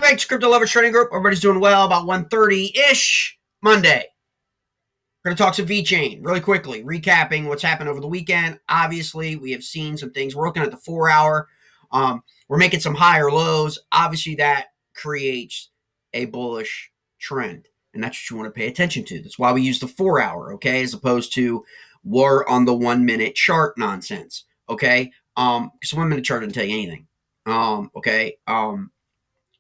Welcome back to Crypto Lovers Trading Group. Everybody's doing well. About 1:30-ish Monday. We're going to talk some VeChain really quickly, recapping what's happened over the weekend. Obviously, we have seen some things. We're looking at the 4-hour. We're making some higher lows. Obviously, that creates a bullish trend, and that's what you want to pay attention to. That's why we use the 4-hour, okay, as opposed to we're on the 1-minute chart nonsense, okay? Because 1-minute chart doesn't tell you anything, okay?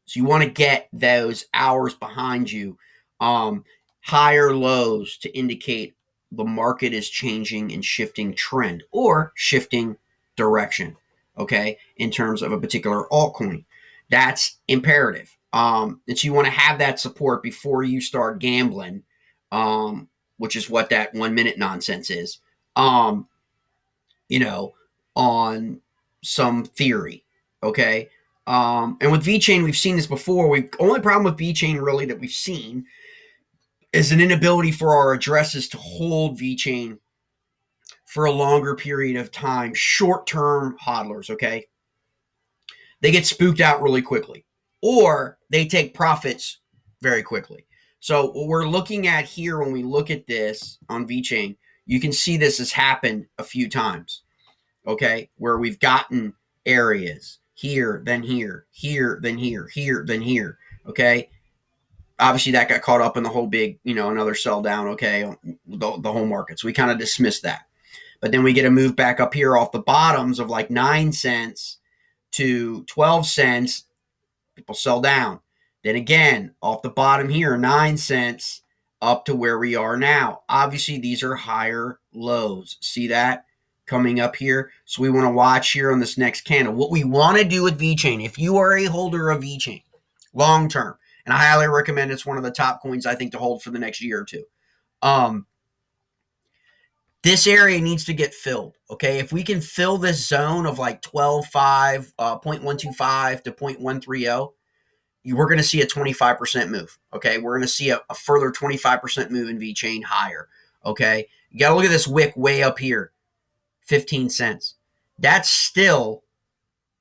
So you want to get those hours behind you, higher lows to indicate the market is changing and shifting trend or shifting direction, okay, in terms of a particular altcoin. That's imperative. And so you want to have that support before you start gambling, which is what that 1-minute nonsense is, on some theory, okay? And with VeChain, we've seen this before. Only problem with VeChain really that we've seen is an inability for our addresses to hold VeChain for a longer period of time. Short-term hodlers, okay? They get spooked out really quickly, or they take profits very quickly. So what we're looking at here when we look at this on VeChain, you can see this has happened a few times, okay, where we've gotten areas here, then here, here, then here, here, then here, okay? Obviously, that got caught up in the whole big, another sell down, okay, the whole market. So we kind of dismissed that. But then we get a move back up here off the bottoms of like 9 cents to 12 cents. People sell down. Then again, off the bottom here, 9 cents up to where we are now. Obviously, these are higher lows. See that? Coming up here. So we want to watch here on this next candle. What we want to do with VeChain, if you are a holder of VeChain long term, and I highly recommend, it's one of the top coins I think to hold for the next year or two. This area needs to get filled, okay? If we can fill this zone of like 12.5, 0.125 to 0.130, we're going to see a 25% move, okay? We're going to see a further 25% move in VeChain higher, okay? You got to look at this wick way up here. 15 cents. That's still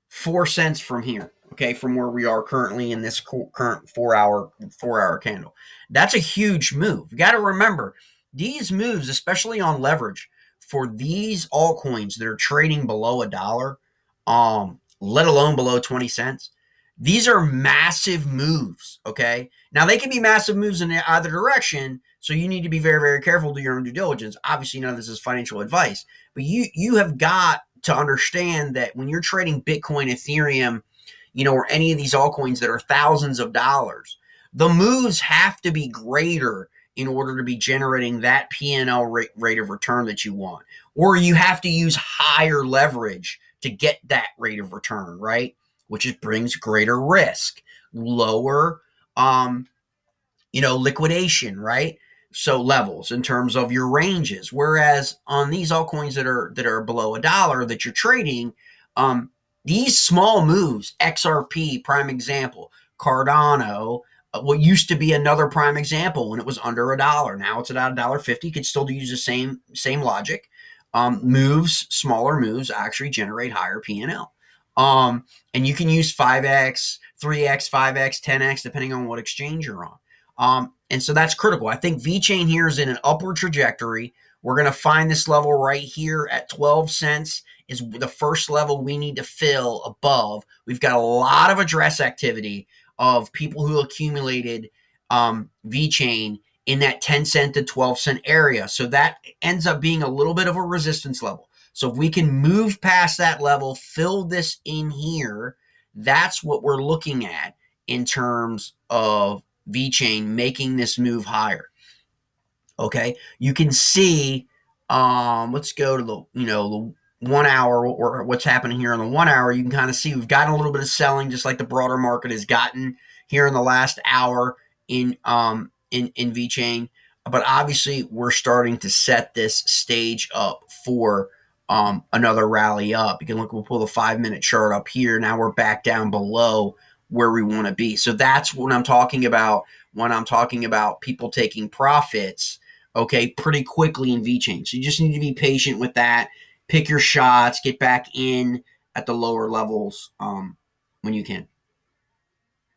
4 cents from here, okay, from where we are currently in this current 4-hour candle. That's a huge move. You got to remember, these moves, especially on leverage, for these altcoins that are trading below $1, let alone below 20 cents, these are massive moves, okay? Now, they can be massive moves in either direction, so you need to be very, very careful, do your own due diligence. Obviously, none of this is financial advice, but you have got to understand that when you're trading Bitcoin, Ethereum, or any of these altcoins that are thousands of dollars, the moves have to be greater in order to be generating that P&L rate of return that you want. Or you have to use higher leverage to get that rate of return, right? Which brings greater risk, lower, liquidation, right? So levels in terms of your ranges. Whereas on these altcoins that are below $1 that you're trading, these small moves, XRP, prime example, Cardano, what used to be another prime example when it was under $1. Now it's at $1.50. Could still use the same logic. Smaller moves actually generate higher P&L. And you can use 5x, 3x, 5x, 10x, depending on what exchange you're on. And so that's critical. I think VeChain here is in an upward trajectory. We're going to find this level right here at 12 cents is the first level we need to fill above. We've got a lot of address activity of people who accumulated VeChain in that 10 cent to 12 cent area. So that ends up being a little bit of a resistance level. So if we can move past that level, fill this in here, that's what we're looking at in terms of VeChain making this move higher. Okay, you can see, let's go to the 1 hour or what's happening here on the 1 hour. You can kind of see we've gotten a little bit of selling, just like the broader market has gotten here in the last hour in VeChain. But obviously, we're starting to set this stage up for another rally up. You can look, we'll pull the 5-minute chart up here. Now we're back down below where we want to be. So that's what I'm talking about when I'm talking about people taking profits, okay, pretty quickly in VeChain. So you just need to be patient with that. Pick your shots, get back in at the lower levels when you can.